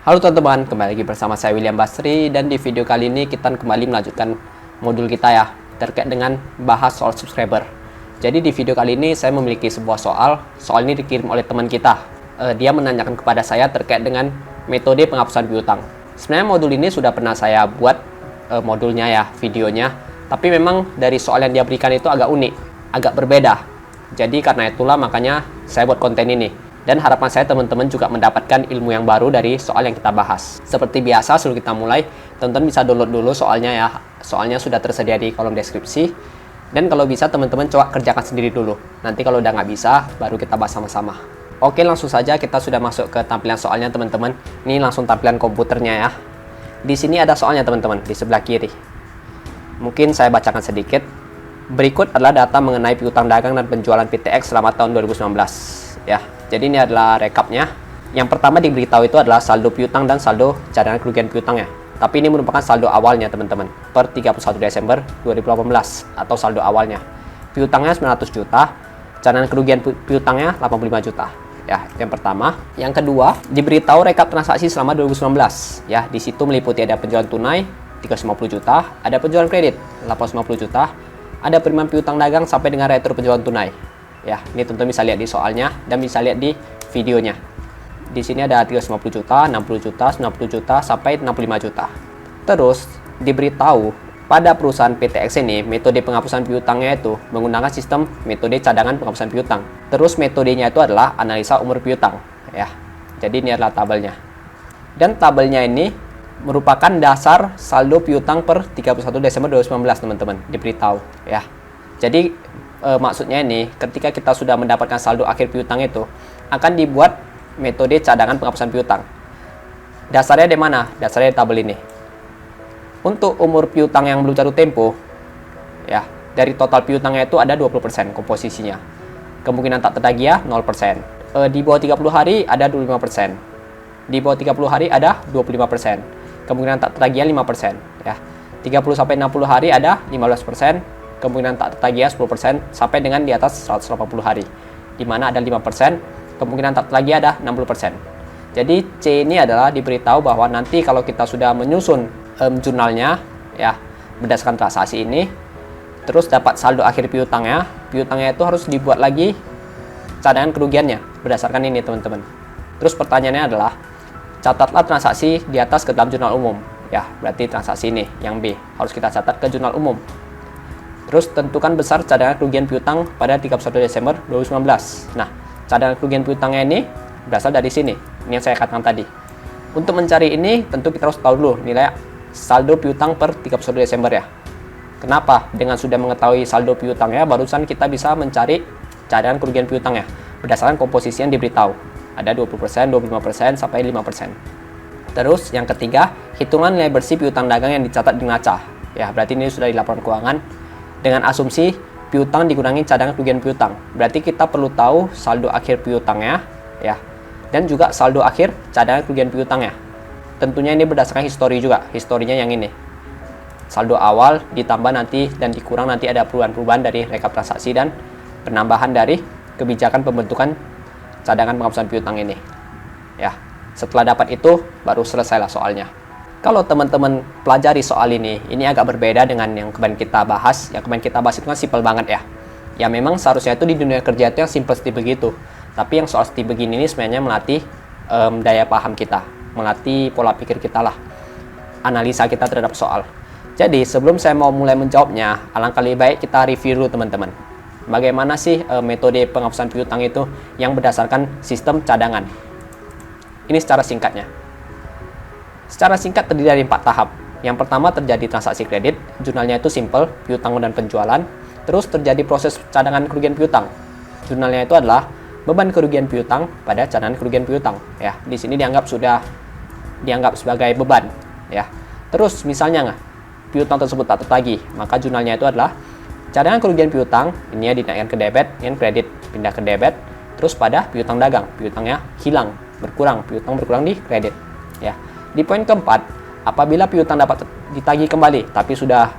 Halo teman-teman, kembali lagi bersama saya William Basri, dan di video kali ini kita kembali melanjutkan modul kita ya, terkait dengan bahas soal subscriber. Jadi di video kali ini saya memiliki sebuah soal ini dikirim oleh teman kita. Dia menanyakan kepada saya terkait dengan metode penghapusan piutang. Sebenarnya modul ini sudah pernah saya buat modulnya ya, videonya, tapi memang dari soal yang dia berikan itu agak unik, agak berbeda. Jadi karena itulah makanya saya buat konten ini. Dan harapan saya teman-teman juga mendapatkan ilmu yang baru dari soal yang kita bahas. Seperti biasa, sebelum kita mulai, teman-teman bisa download dulu soalnya ya. Soalnya sudah tersedia di kolom deskripsi. Dan kalau bisa teman-teman coba kerjakan sendiri dulu. Nanti kalau udah nggak bisa, baru kita bahas sama-sama. Oke, langsung saja kita sudah masuk ke tampilan soalnya teman-teman. Ini langsung tampilan komputernya ya. Di sini ada soalnya teman-teman, di sebelah kiri. Mungkin saya bacakan sedikit. Berikut adalah data mengenai piutang dagang dan penjualan PTX selama tahun 2019. Ya. Jadi ini adalah rekapnya. Yang pertama diberitahu itu adalah saldo piutang dan saldo cadangan kerugian piutang ya. Tapi ini merupakan saldo awalnya teman-teman, per 31 Desember 2018 atau saldo awalnya. Piutangnya 900 juta, cadangan kerugian piutangnya 85 juta. Ya, yang pertama. Yang kedua, diberitahu rekap transaksi selama 2019. Ya, di situ meliputi ada penjualan tunai 350 juta, ada penjualan kredit 850 juta, ada penerimaan piutang dagang sampai dengan retro penjualan tunai. Ya, ini tentu bisa lihat di soalnya dan bisa lihat di videonya. Di sini ada 350 juta, 60 juta, 90 juta, sampai 65 juta. Terus, diberitahu pada perusahaan PTX ini, metode penghapusan piutangnya itu menggunakan sistem metode cadangan penghapusan piutang. Terus metodenya itu adalah analisa umur piutang. Ya, jadi ini adalah tabelnya. Dan tabelnya ini merupakan dasar saldo piutang per 31 Desember 2019, teman-teman. Diberitahu. Ya, jadi maksudnya ini, ketika kita sudah mendapatkan saldo akhir piutang itu, akan dibuat metode cadangan penghapusan piutang. Dasarnya di mana? Dasarnya di tabel ini. Untuk umur piutang yang belum jatuh tempo, ya, dari total piutangnya itu ada 20% komposisinya. Kemungkinan tak tertagih 0%. Di bawah 30 hari ada 25%. Di bawah 30 hari ada 25%. Kemungkinan tak tertagih 5%. Ya. 30-60 hari ada 15%. Kemungkinan tak tertagih 10% sampai dengan di atas 180 hari, di mana ada 5%, kemungkinan tak tertagih ada 60%. Jadi C ini adalah diberitahu bahwa nanti kalau kita sudah menyusun jurnalnya ya, berdasarkan transaksi ini, terus dapat saldo akhir piutangnya itu harus dibuat lagi cadangan kerugiannya berdasarkan ini teman-teman. Terus pertanyaannya adalah, catatlah transaksi di atas ke dalam jurnal umum. Ya, berarti transaksi ini yang B harus kita catat ke jurnal umum. Terus tentukan besar cadangan kerugian piutang pada 31 Desember 2019. Nah, cadangan kerugian piutangnya ini berasal dari sini. Ini yang saya katakan tadi. Untuk mencari ini, tentu kita harus tahu dulu nilai saldo piutang per 31 Desember ya. Kenapa? Dengan sudah mengetahui saldo piutangnya, barusan kita bisa mencari cadangan kerugian piutangnya berdasarkan komposisi yang diberitahu. Ada 20%, 25%, sampai 5%. Terus yang ketiga, hitungan nilai bersih piutang dagang yang dicatat di neraca. Ya, berarti ini sudah di laporan keuangan. Dengan asumsi piutang dikurangi cadangan kerugian piutang. Berarti kita perlu tahu saldo akhir piutangnya ya, dan juga saldo akhir cadangan kerugian piutangnya. Tentunya ini berdasarkan histori juga. Historinya yang ini. Saldo awal ditambah nanti dan dikurang nanti ada perubahan-perubahan dari rekap transaksi dan penambahan dari kebijakan pembentukan cadangan penghapusan piutang ini. Ya, setelah dapat itu baru selesailah soalnya. Kalau teman-teman pelajari soal ini agak berbeda dengan yang kemarin kita bahas. Yang kemarin kita bahas itu kan simpel banget ya. Ya memang seharusnya itu di dunia kerja itu yang simpel seperti begitu. Tapi yang soal seperti begini ini sebenarnya melatih daya paham kita. Melatih pola pikir kita lah. Analisa kita terhadap soal. Jadi sebelum saya mau mulai menjawabnya, alangkah lebih baik kita review dulu teman-teman. Bagaimana sih metode penghapusan piutang itu yang berdasarkan sistem cadangan. Ini secara singkatnya. Secara singkat terdiri dari 4 tahap. Yang pertama terjadi transaksi kredit, jurnalnya itu simple, piutang dan penjualan. Terus terjadi proses cadangan kerugian piutang. Jurnalnya itu adalah beban kerugian piutang pada cadangan kerugian piutang. Ya, di sini dianggap sebagai beban. Ya, terus misalnya piutang tersebut tak tertagih, maka jurnalnya itu adalah cadangan kerugian piutang. Ini ya dinaikkan ke debit, yang kredit pindah ke debit. Terus pada piutang dagang, piutangnya hilang, berkurang, piutang berkurang di kredit. Ya. Di poin keempat, apabila piutang dapat ditagih kembali, tapi sudah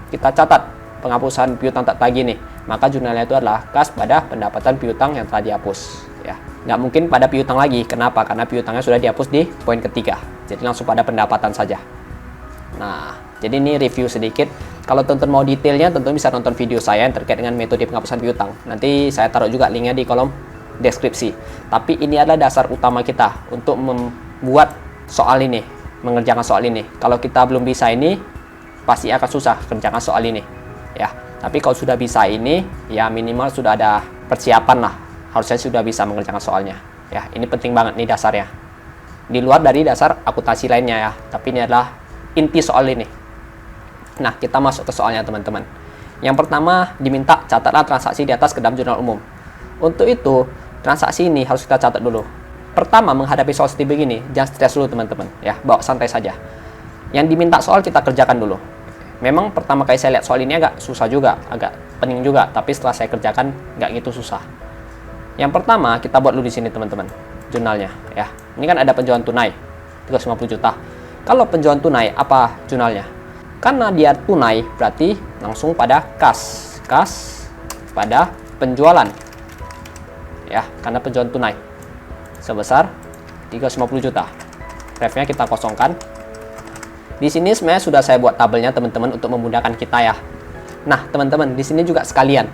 kita catat penghapusan piutang tak tagih nih, maka jurnalnya itu adalah kas pada pendapatan piutang yang telah dihapus. Ya, Nggak mungkin pada piutang lagi. Kenapa? Karena piutangnya sudah dihapus di poin ketiga. Jadi langsung pada pendapatan saja. Nah, jadi ini review sedikit. Kalau teman-teman mau detailnya, tentu bisa nonton video saya yang terkait dengan metode penghapusan piutang. Nanti saya taruh juga linknya di kolom deskripsi. Tapi ini adalah dasar utama kita untuk membuat soal ini, mengerjakan soal ini. Kalau kita belum bisa ini, pasti akan susah kerjakan soal ini. Ya, tapi kalau sudah bisa ini, ya minimal sudah ada persiapan lah. Harusnya sudah bisa mengerjakan soalnya. Ya, ini penting banget nih dasarnya. Di luar dari dasar akuntansi lainnya ya, tapi ini adalah inti soal ini. Nah, kita masuk ke soalnya teman-teman. Yang pertama, diminta catatlah transaksi di atas ke dalam jurnal umum. Untuk itu, transaksi ini harus kita catat dulu. Pertama, menghadapi soal seperti begini, jangan stres dulu teman-teman. Ya, bawa santai saja. Yang diminta soal kita kerjakan dulu. Memang pertama kali saya lihat soal ini agak susah juga, agak pening juga. Tapi setelah saya kerjakan, nggak gitu susah. Yang pertama, kita buat dulu di sini teman-teman, jurnalnya. Ya, ini kan ada penjualan tunai, 350 juta. Kalau penjualan tunai, apa jurnalnya? Karena dia tunai, berarti langsung pada kas. Kas pada penjualan. Ya, karena penjualan tunai. Sebesar 350 juta. Refnya kita kosongkan. Di sini sebenarnya sudah saya buat tabelnya teman-teman untuk memudahkan kita ya. Nah, teman-teman, di sini juga sekalian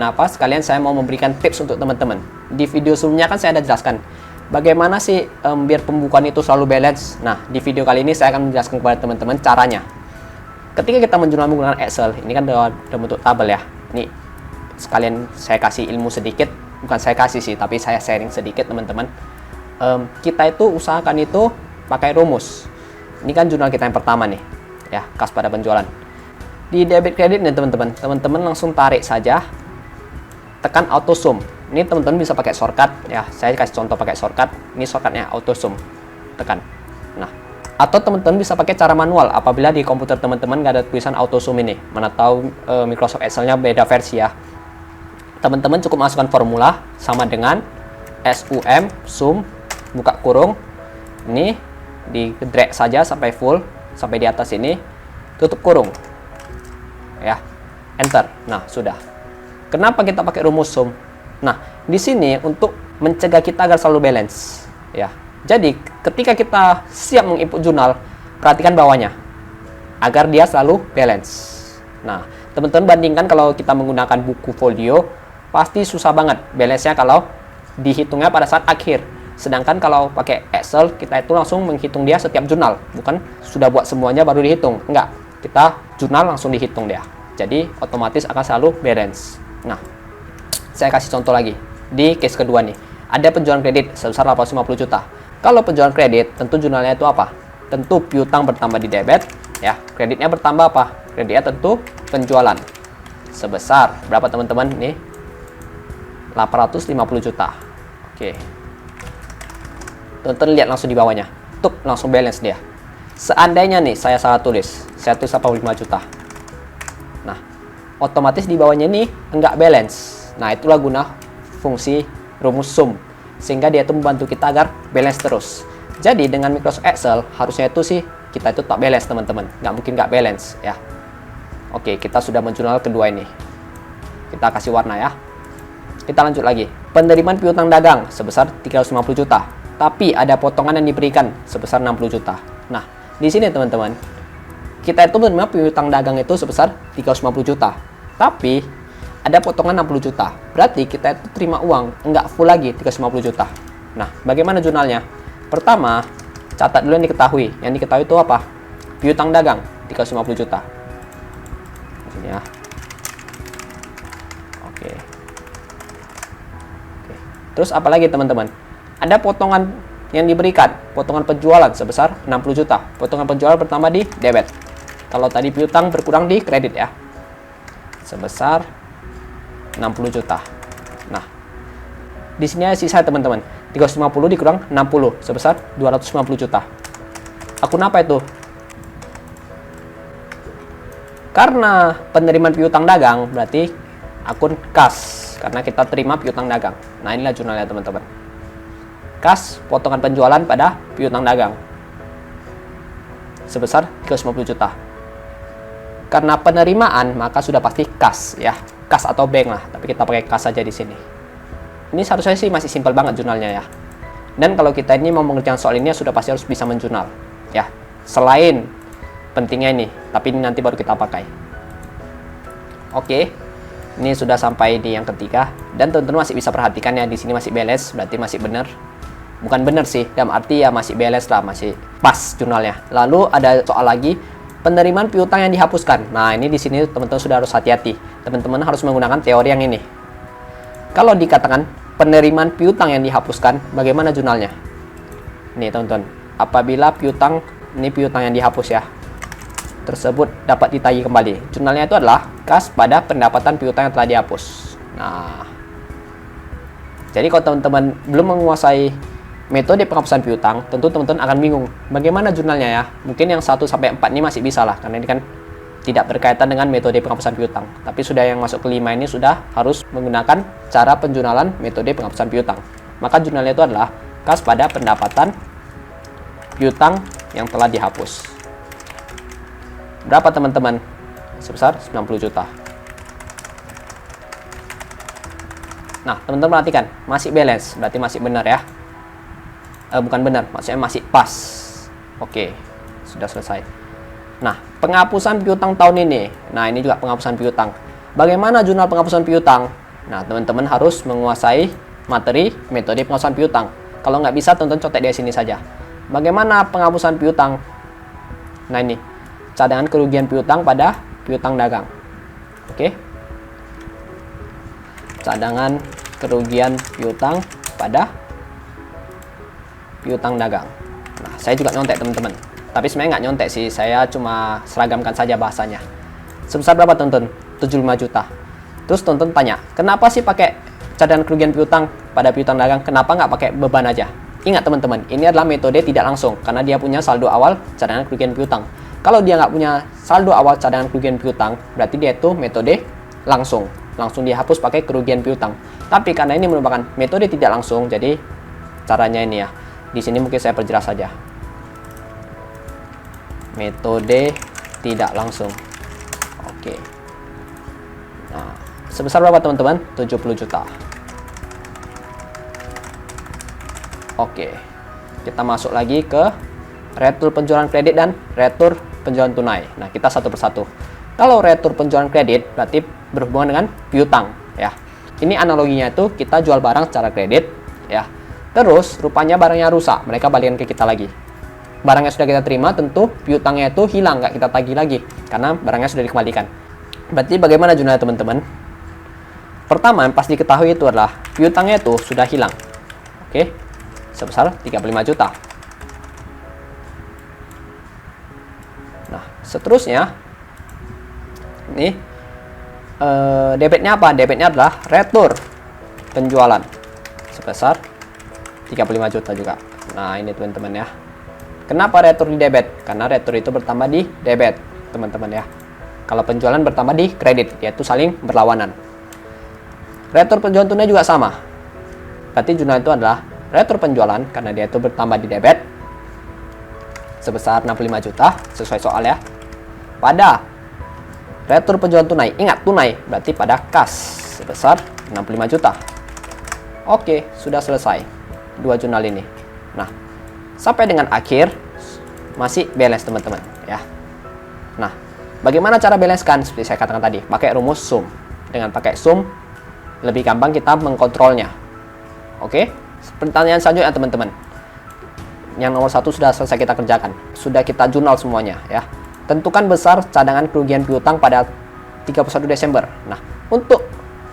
apa? Sekalian saya mau memberikan tips untuk teman-teman. Di video sebelumnya kan saya ada jelaskan bagaimana sih biar pembukuan itu selalu balance. Nah, di video kali ini saya akan menjelaskan kepada teman-teman caranya. Ketika kita menjurnal menggunakan Excel, ini kan dalam bentuk tabel ya. Ini sekalian saya kasih ilmu sedikit, bukan saya kasih sih, tapi saya sharing sedikit teman-teman. Kita itu usahakan itu pakai rumus. Ini kan jurnal kita yang pertama nih, ya, kas pada penjualan. Di debit kredit nih teman-teman langsung tarik saja, tekan auto sum. Ini teman-teman bisa pakai shortcut ya, saya kasih contoh pakai shortcut. Ini shortcutnya auto sum, tekan. Nah, atau teman-teman bisa pakai cara manual apabila di komputer teman-teman nggak ada tulisan auto sum ini. Mana tahu Microsoft Excel-nya beda versi ya. Teman-teman cukup masukkan formula sama dengan sum buka kurung. Ini di drag saja sampai full, sampai di atas ini, tutup kurung. Ya, enter. Nah, sudah. Kenapa kita pakai rumus sum? Nah, di sini untuk mencegah kita agar selalu balance. Ya, jadi ketika kita siap menginput jurnal, perhatikan bawahnya agar dia selalu balance. Nah, teman-teman bandingkan kalau kita menggunakan buku folio, pasti susah banget balance-nya kalau dihitungnya pada saat akhir. Sedangkan kalau pakai Excel, kita itu langsung menghitung dia setiap jurnal, bukan sudah buat semuanya baru dihitung. Enggak, kita jurnal langsung dihitung dia. Jadi otomatis akan selalu balance. Nah, saya kasih contoh lagi. Di case kedua nih, ada penjualan kredit sebesar 850 juta. Kalau penjualan kredit, tentu jurnalnya itu apa? Tentu piutang bertambah di debit, ya. Kreditnya bertambah apa? Kreditnya tentu penjualan. Sebesar berapa teman-teman? Nih, 850 juta. Oke. Teman-teman lihat langsung di bawahnya. Tuh, langsung balance dia. Seandainya nih saya salah tulis, saya tulis 85 juta. Nah, otomatis di bawahnya ini enggak balance. Nah, itulah guna fungsi rumus sum, sehingga dia itu membantu kita agar balance terus. Jadi dengan Microsoft Excel harusnya itu sih kita itu tak balance teman-teman, nggak mungkin nggak balance ya. Oke, kita sudah menjurnal kedua ini. Kita kasih warna ya. Kita lanjut lagi. Penerimaan piutang dagang sebesar 350 juta. Tapi ada potongan yang diberikan sebesar 60 juta. Nah, di sini teman-teman, kita itu menerima piutang dagang itu sebesar 350 juta. Tapi ada potongan 60 juta. Berarti kita itu terima uang, enggak full lagi 350 juta. Nah, bagaimana jurnalnya? Pertama, catat dulu yang diketahui. Yang diketahui itu apa? Piutang dagang 350 juta. Ini ya. Oke. Terus apa lagi teman-teman? Ada potongan yang diberikan, potongan penjualan sebesar 60 juta. Potongan penjualan pertama di debit. Kalau tadi piutang berkurang di kredit ya. Sebesar 60 juta. Nah, di sini ada sisa teman-teman. 350 dikurang 60 sebesar 250 juta. Akun apa itu? Karena penerimaan piutang dagang berarti akun kas, karena kita terima piutang dagang. Nah, inilah jurnalnya teman-teman. Kas potongan penjualan pada piutang dagang sebesar 350 juta. Karena penerimaan maka sudah pasti kas ya, kas atau bank lah, tapi kita pakai kas saja di sini. Ini seharusnya sih masih simpel banget jurnalnya ya. Dan kalau kita ini mau mengerjakan soal ini sudah pasti harus bisa menjurnal ya. Selain pentingnya ini, tapi ini nanti baru kita pakai. Oke. Ini sudah sampai di yang ketiga dan teman-teman masih bisa perhatikan ya, di sini masih beres, berarti masih benar. Bukan benar sih, dalam arti ya masih beres lah, masih pas jurnalnya. Lalu ada soal lagi, penerimaan piutang yang dihapuskan. Nah, ini di sini teman-teman sudah harus hati-hati. Teman-teman harus menggunakan teori yang ini. Kalau dikatakan penerimaan piutang yang dihapuskan, bagaimana jurnalnya? Nih teman-teman, apabila piutang, ini piutang yang dihapus ya, tersebut dapat ditagih kembali. Jurnalnya itu adalah kas pada pendapatan piutang yang telah dihapus. Nah, jadi kalau teman-teman belum menguasai metode penghapusan piutang, tentu teman-teman akan bingung bagaimana jurnalnya ya. Mungkin yang 1 sampai 4 ini masih bisa lah, karena ini kan tidak berkaitan dengan metode penghapusan piutang. Tapi sudah yang masuk ke 5 ini sudah harus menggunakan cara penjurnalan metode penghapusan piutang. Maka jurnalnya itu adalah kas pada pendapatan piutang yang telah dihapus. Berapa teman-teman? Sebesar 90 juta. Nah, teman-teman perhatikan, masih balance, berarti masih benar ya. Bukan benar, maksudnya masih pas. Oke, sudah selesai. Nah, penghapusan piutang tahun ini. Nah, ini juga penghapusan piutang. Bagaimana jurnal penghapusan piutang? Nah, teman-teman harus menguasai materi metode penghapusan piutang. Kalau nggak bisa, teman-teman contek di sini saja. Bagaimana penghapusan piutang? Nah, ini cadangan kerugian piutang pada piutang dagang. Oke. Cadangan kerugian piutang pada piutang dagang. Nah, saya juga nyontek teman-teman. Tapi sebenarnya nggak nyontek sih, saya cuma seragamkan saja bahasanya. Sebesar berapa teman-teman? 75 juta. Terus teman-teman tanya, kenapa sih pakai cadangan kerugian piutang pada piutang dagang? Kenapa nggak pakai beban aja? Ingat teman-teman, ini adalah metode tidak langsung, karena dia punya saldo awal cadangan kerugian piutang. Kalau dia nggak punya saldo awal cadangan kerugian piutang, berarti dia itu metode langsung dihapus pakai kerugian piutang. Tapi karena ini merupakan metode tidak langsung, jadi caranya ini ya. Di sini mungkin saya perjelas saja. Metode tidak langsung. Oke. Nah, sebesar berapa teman-teman? 70 juta. Oke. Kita masuk lagi ke retur penjualan kredit dan retur penjualan tunai. Nah, kita satu persatu. Kalau retur penjualan kredit berarti berhubungan dengan piutang ya. Ini analoginya itu kita jual barang secara kredit ya. Terus rupanya barangnya rusak, mereka balikin ke kita lagi. Barangnya sudah kita terima, tentu piutangnya itu hilang, nggak kita tagih lagi karena barangnya sudah dikembalikan. Berarti bagaimana jurnalnya teman-teman? Pertama yang pasti diketahui itu adalah piutangnya itu sudah hilang. Oke. Sebesar 35 juta. Nah, seterusnya ini debitnya apa? Debitnya adalah retur penjualan sebesar 35 juta juga. Nah, ini teman-teman ya. Kenapa retur di debit? Karena retur itu bertambah di debit, teman-teman ya. Kalau penjualan bertambah di kredit, yaitu saling berlawanan. Retur penjualan tunai juga sama. Berarti jurnal itu adalah retur penjualan karena dia itu bertambah di debit sebesar 65 juta sesuai soal ya. Pada retur penjualan tunai, ingat tunai berarti pada kas sebesar 65 juta. Oke, sudah selesai dua jurnal ini. Nah, sampai dengan akhir masih balance teman-teman ya. Nah, bagaimana cara balancekan? Seperti saya katakan tadi, pakai rumus sum. Dengan pakai sum lebih gampang kita mengkontrolnya. Oke, pertanyaan selanjutnya teman-teman. Yang nomor 1 sudah selesai kita kerjakan, sudah kita jurnal semuanya ya. Tentukan besar cadangan kerugian piutang pada 31 Desember. Nah, untuk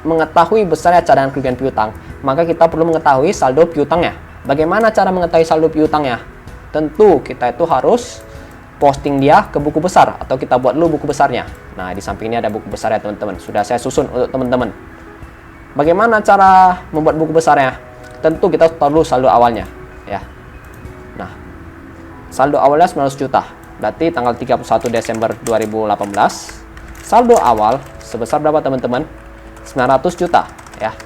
mengetahui besarnya cadangan kerugian piutang, maka kita perlu mengetahui saldo piutangnya. Bagaimana cara mengetahui saldo piutangnya? Tentu kita itu harus posting dia ke buku besar atau kita buat dulu buku besarnya. Nah, di samping ini ada buku besar ya teman-teman. Sudah saya susun untuk teman-teman. Bagaimana cara membuat buku besarnya? Tentu kita tahu dulu saldo awalnya ya. Nah, saldo awalnya 900 juta. Berarti tanggal 31 Desember 2018 saldo awal sebesar berapa teman-teman? 900 juta ya.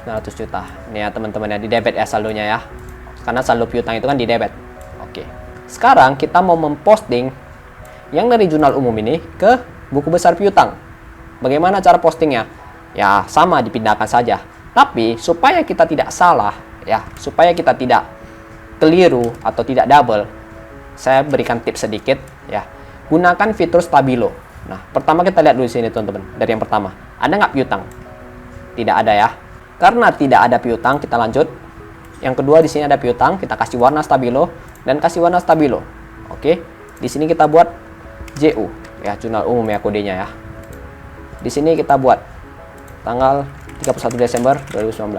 900 juta. Ini ya teman-teman ya, di debit ya saldonya ya. Karena saldo piutang itu kan di debit. Oke. Sekarang kita mau memposting yang dari jurnal umum ini ke buku besar piutang. Bagaimana cara postingnya? ya sama dipindahkan saja. Tapi supaya kita tidak salah ya, supaya kita tidak keliru atau tidak double, saya berikan tips sedikit ya. Gunakan fitur stabilo. Nah, pertama kita lihat dulu di sini teman-teman. Dari yang pertama, ada nggak piutang? Tidak ada ya. Karena tidak ada piutang, kita lanjut. Yang kedua, di sini ada piutang, kita kasih warna stabilo dan kasih warna stabilo. Oke. Di sini kita buat JU ya, jurnal umum ya kodenya ya. Di sini kita buat tanggal 31 Desember 2019.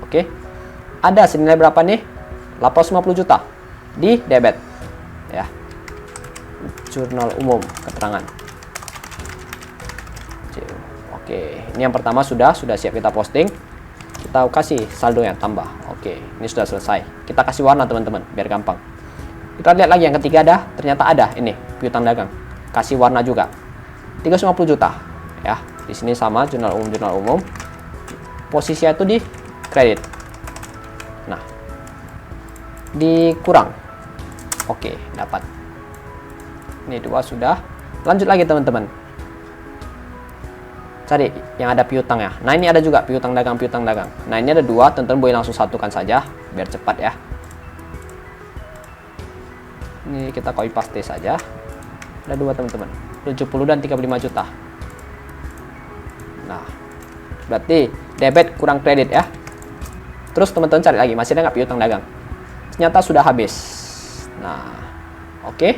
Oke. Ada senilai berapa nih? 850 juta di debit ya. Jurnal umum keterangan. Oke, ini yang pertama sudah siap kita posting. Kita kasih saldo yang tambah. Oke, ini sudah selesai. Kita kasih warna teman-teman biar gampang. Kita lihat lagi yang ketiga ada, ternyata ada ini piutang dagang. Kasih warna juga. 350 juta ya. Di sini sama jurnal umum. Posisinya itu di kredit. Nah, dikurang. Oke, dapat. Ini dua sudah. Lanjut lagi teman-teman. Cari yang ada piutang ya. Nah, ini ada juga piutang dagang. Nah, ini ada dua, teman-teman boleh langsung satukan saja biar cepat ya. Ini kita copy paste saja. Ada dua teman-teman. 70 dan 35 juta. Nah, berarti debit kurang kredit ya. Terus teman-teman cari lagi, masih ada nggak piutang dagang? Ternyata sudah habis. Nah, oke.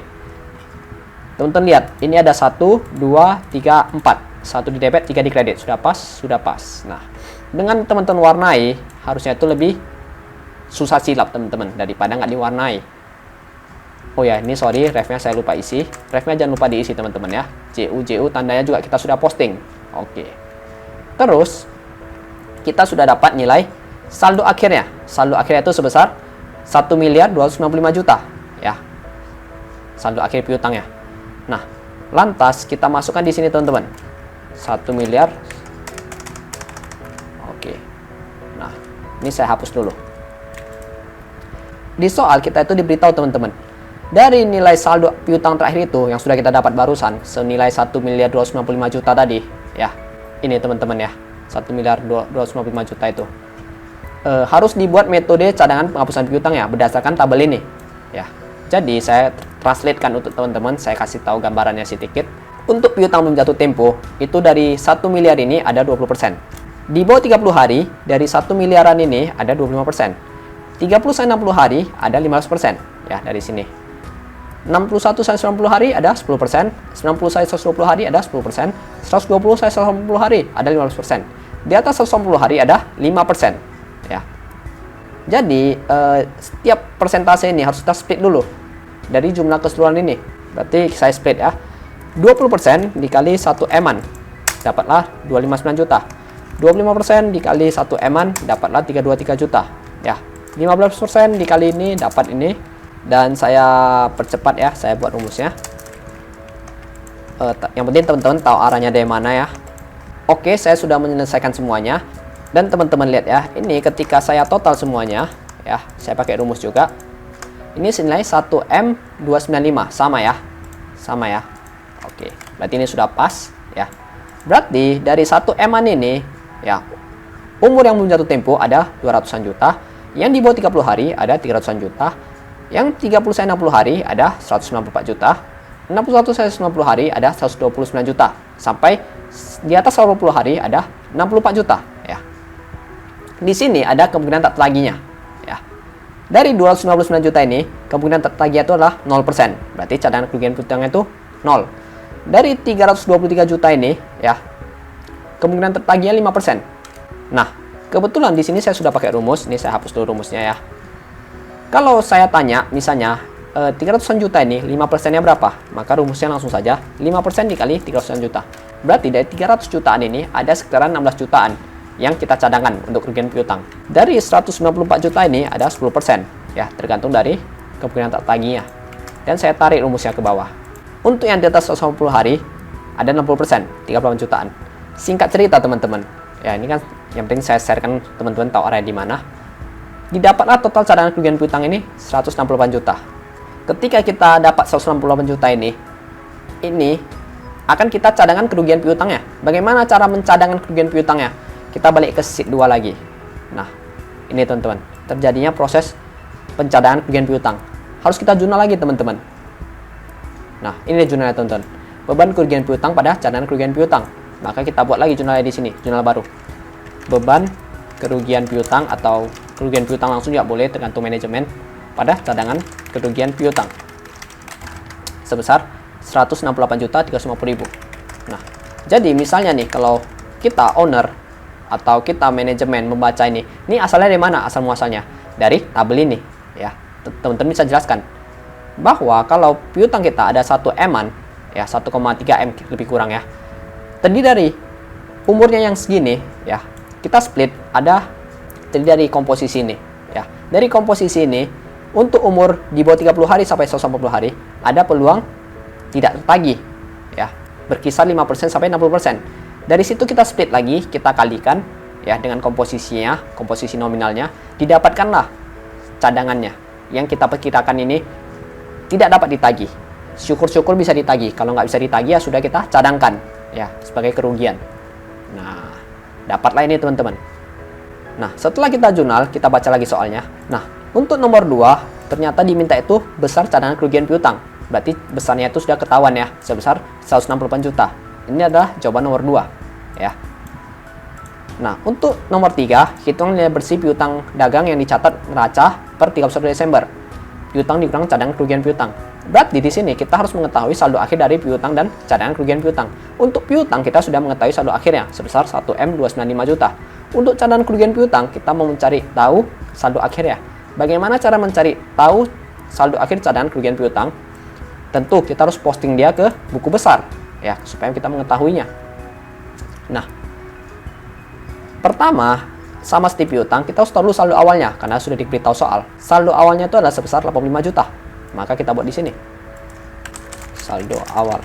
Teman-teman lihat, ini ada 1, 2, 3, 4. 1 di debit, 3 di kredit. Sudah pas, sudah pas. Nah, dengan teman-teman warnai, harusnya itu lebih susah silap teman-teman daripada nggak diwarnai. Oh ya, ini sorry, refnya saya lupa isi. Refnya jangan lupa diisi teman-teman ya. JU tandanya juga kita sudah posting. Oke. Terus kita sudah dapat nilai saldo akhirnya. Saldo akhirnya itu sebesar 1.295 juta ya. Saldo akhir piutangnya. Nah, lantas kita masukkan di sini teman-teman. 1 miliar. Oke. Nah, ini saya hapus dulu. Di soal kita itu diberitahu teman-teman. Dari nilai saldo piutang terakhir itu yang sudah kita dapat barusan senilai 1.295 juta tadi ya. Ini teman-teman ya. 1.295 juta itu. Harus dibuat metode cadangan penghapusan piutang ya berdasarkan tabel ini ya. Jadi saya translatekan untuk teman-teman, saya kasih tahu gambarannya sedikit. Untuk piutang belum jatuh tempo itu dari 1 miliar ini ada 20%. Di bawah 30 hari dari 1 miliaran ini ada 25%. 30-60 hari ada 15% ya dari sini. 61-90 hari ada 10%, 90-120 hari ada 10%, 120-180 hari ada 15%. Di atas 180 hari ada 5%. Ya. Jadi setiap persentase ini harus kita split dulu dari jumlah keseluruhan ini. Berarti saya split ya. 20% dikali 1 eman dapatlah 259 juta. 25% dikali 1 eman dapatlah 323 juta. Ya. 15% dikali ini dapat ini. Dan saya percepat ya, saya buat rumusnya. Yang penting teman-teman tahu arahnya dari mana ya. Oke, saya sudah menyelesaikan semuanya. Dan teman-teman lihat ya, ini ketika saya total semuanya, ya, saya pakai rumus juga. Ini senilai 1M295, sama ya. Sama ya. Oke, berarti ini sudah pas ya. Berarti dari 1M-an ini, ya, umur yang belum jatuh tempo ada 200-an juta. Yang di bawah 30 hari ada 300-an juta. Yang 30-60 hari ada 194 juta. 61-190 hari ada 129 juta. Sampai di atas 120 hari ada 64 juta ya. Di sini ada kemungkinan tak tertagihnya ya. Dari 299 juta ini kemungkinan tak tertagih itu adalah 0%. Berarti cadangan kerugian piutangnya itu 0. Dari 323 juta ini ya, kemungkinan tertagihnya 5%. Nah, kebetulan di sini saya sudah pakai rumus. Ini saya hapus dulu rumusnya ya. Kalau saya tanya misalnya 300-an juta ini 5%-nya berapa? Maka rumusnya langsung saja 5% dikali 300-an juta. Berarti dari 300 jutaan ini ada sekitaran 16 jutaan yang kita cadangkan untuk kerugian piutang. Dari 194 juta ini ada 10% ya, tergantung dari kemungkinan tak tagihnya. Dan saya tarik rumusnya ke bawah. Untuk yang di atas 180 hari ada 60%, 38 jutaan. Singkat cerita teman-teman. Ya, ini kan yang penting saya sharekan teman-teman tahu arahnya di mana. Didapatlah total cadangan kerugian piutang ini 168 juta. Ketika kita dapat 168 juta ini akan kita cadangan kerugian piutangnya. Bagaimana cara mencadangkan kerugian piutangnya? Kita balik ke sheet 2 lagi. Nah, ini teman-teman, terjadinya proses pencadangan kerugian piutang. Harus kita jurnal lagi teman-teman. Nah, ini jurnalnya teman-teman. Beban kerugian piutang pada cadangan kerugian piutang. Maka kita buat lagi jurnalnya di sini, jurnal baru. Beban kerugian piutang atau kerugian piutang langsung juga boleh, tergantung manajemen, pada cadangan kerugian piutang sebesar 168.350.000. Nah, jadi misalnya nih kalau kita owner atau kita manajemen membaca ini asalnya dari mana asal muasalnya? Dari tabel ini ya. Teman-teman bisa jelaskan bahwa kalau piutang kita ada 1 M-an ya, 1,3 M lebih kurang ya. Terdiri dari umurnya yang segini ya. Kita split terdiri dari komposisi ini ya. Dari komposisi ini untuk umur di bawah 30 hari sampai 180 hari ada peluang tidak tertagih ya, berkisar 5% sampai 60%. Dari situ kita split lagi, kita kalikan ya dengan komposisinya, komposisi nominalnya, didapatkanlah cadangannya yang kita perkirakan ini tidak dapat ditagih. Syukur-syukur bisa ditagih. Kalau nggak bisa ditagih ya sudah kita cadangkan ya sebagai kerugian. Nah, dapatlah ini teman-teman. Nah, setelah kita jurnal, kita baca lagi soalnya. Nah, untuk nomor 2 ternyata diminta itu besar cadangan kerugian piutang. Berarti besarnya itu sudah ketahuan ya, sebesar 168 juta. Ini adalah jawaban nomor 2 ya. Nah, untuk nomor 3, hitung nilai bersih piutang dagang yang dicatat neraca per 31 Desember. Piutang dikurang cadangan kerugian piutang. Berarti di sini kita harus mengetahui saldo akhir dari piutang dan cadangan kerugian piutang. Untuk piutang kita sudah mengetahui saldo akhirnya sebesar 1M295 juta. Untuk cadangan kerugian piutang kita mau mencari tahu saldo akhirnya. Bagaimana cara mencari tahu saldo akhir cadangan kerugian piutang? Tentu kita harus posting dia ke buku besar ya, supaya kita mengetahuinya. Nah, pertama sama seperti piutang, kita harus tahu dulu saldo awalnya karena sudah diberitahu soal. Saldo awalnya itu adalah sebesar 85 juta. Maka kita buat di sini. Saldo awal.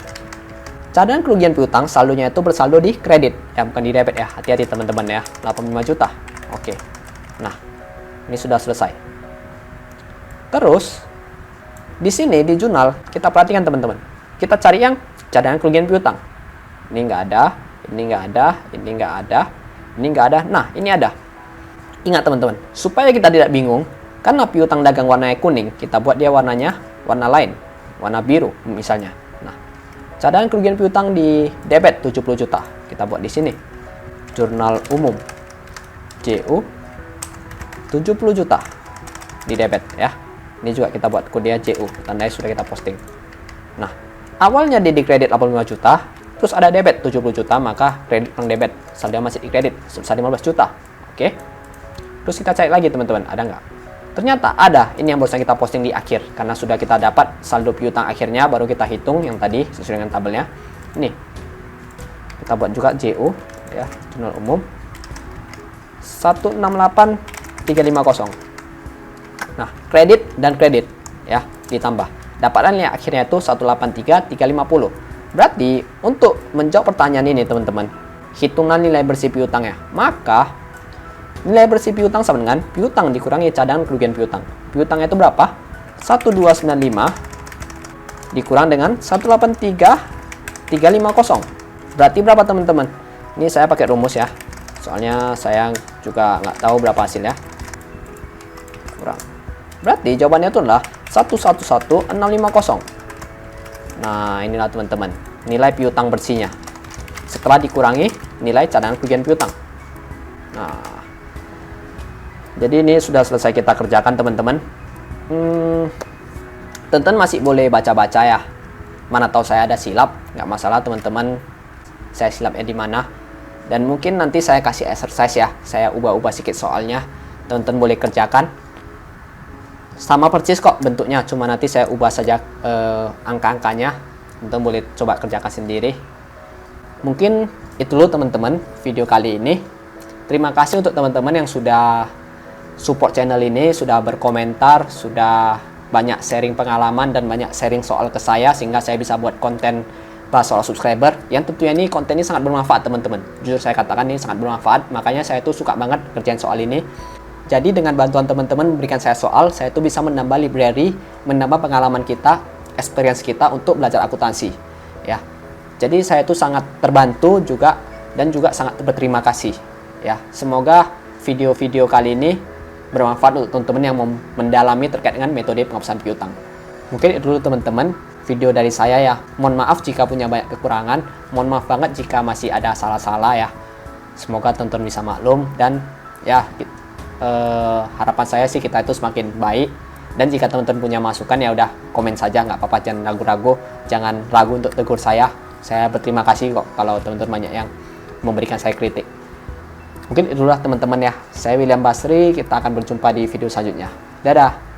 Cadangan kerugian piutang saldonya itu bersaldo di kredit, ya bukan di debit ya. Hati-hati teman-teman ya. 85 juta. Oke. Nah, ini sudah selesai. Terus di sini di jurnal kita perhatikan teman-teman. Kita cari yang cadangan kerugian piutang. Ini nggak ada, ini nggak ada, ini nggak ada, ini nggak ada. Nah, ini ada. Ingat teman-teman, supaya kita tidak bingung, karena piutang dagang warnanya kuning, kita buat dia warnanya warna lain, warna biru misalnya. Nah, cadangan kerugian piutang di debit 70 juta. Kita buat di sini. Jurnal umum JU 70 juta di debit ya. Ini juga kita buat kode JU, tandanya sudah kita posting. Nah, awalnya di kredit 85 juta, terus ada debit 70 juta, maka kredit kurang debit, saldo masih di kredit sebesar 15 juta. Oke. Terus kita cari lagi teman-teman, ada nggak? Ternyata ada, ini yang barusan kita posting di akhir, karena sudah kita dapat saldo piutang akhirnya, baru kita hitung yang tadi sesuai dengan tabelnya. Ini, kita buat juga JU, ya, jurnal umum 168350. Nah, kredit dan kredit ya ditambah. Dapatan yang akhirnya itu 183.350. Berarti untuk menjawab pertanyaan ini teman-teman, hitungan nilai bersih piutangnya. Maka nilai bersih piutang sama dengan piutang dikurangi cadangan kerugian piutang. Piutangnya itu berapa? 1295 dikurang dengan 183.350. Berarti berapa teman-teman? Ini saya pakai rumus ya. Soalnya saya juga nggak tahu berapa hasilnya. Kurang. Berarti jawabannya itu adalah 111650. Nah, inilah teman-teman, nilai piutang bersihnya setelah dikurangi nilai cadangan kerugian piutang. Nah, jadi ini sudah selesai kita kerjakan teman-teman. Teman-teman masih boleh baca-baca ya. Mana tahu saya ada silap, nggak masalah teman-teman. Saya silapnya di mana? Dan mungkin nanti saya kasih exercise ya. Saya ubah-ubah sedikit soalnya. Teman-teman boleh kerjakan. Sama persis kok bentuknya, cuma nanti saya ubah saja angka-angkanya. Teman-teman boleh coba kerjakan sendiri. Mungkin itu dulu teman-teman video kali ini. Terima kasih untuk teman-teman yang sudah support channel ini, sudah berkomentar, sudah banyak sharing pengalaman dan banyak sharing soal ke saya, sehingga saya bisa buat konten bahas soal subscriber yang tentunya ini konten ini sangat bermanfaat teman-teman. Jujur saya katakan ini sangat bermanfaat, makanya saya tuh suka banget kerjaan soal ini. Jadi dengan bantuan teman-teman memberikan saya soal, saya tuh bisa menambah library, menambah pengalaman kita, experience kita untuk belajar akuntansi. Ya. Jadi saya tuh sangat terbantu juga dan juga sangat berterima kasih ya. Semoga video-video kali ini bermanfaat untuk teman-teman yang mau mendalami terkait dengan metode penghapusan piutang. Mungkin itu dulu teman-teman video dari saya ya. Mohon maaf jika punya banyak kekurangan, mohon maaf banget jika masih ada salah-salah ya. Semoga teman-teman bisa maklum dan ya harapan saya sih kita itu semakin baik. Dan jika teman-teman punya masukan ya udah komen saja, nggak apa-apa, jangan ragu-ragu, jangan ragu untuk tegur saya. Saya berterima kasih kok kalau teman-teman banyak yang memberikan saya kritik. Mungkin itulah teman-teman ya. Saya William Basri, kita akan berjumpa di video selanjutnya. Dadah.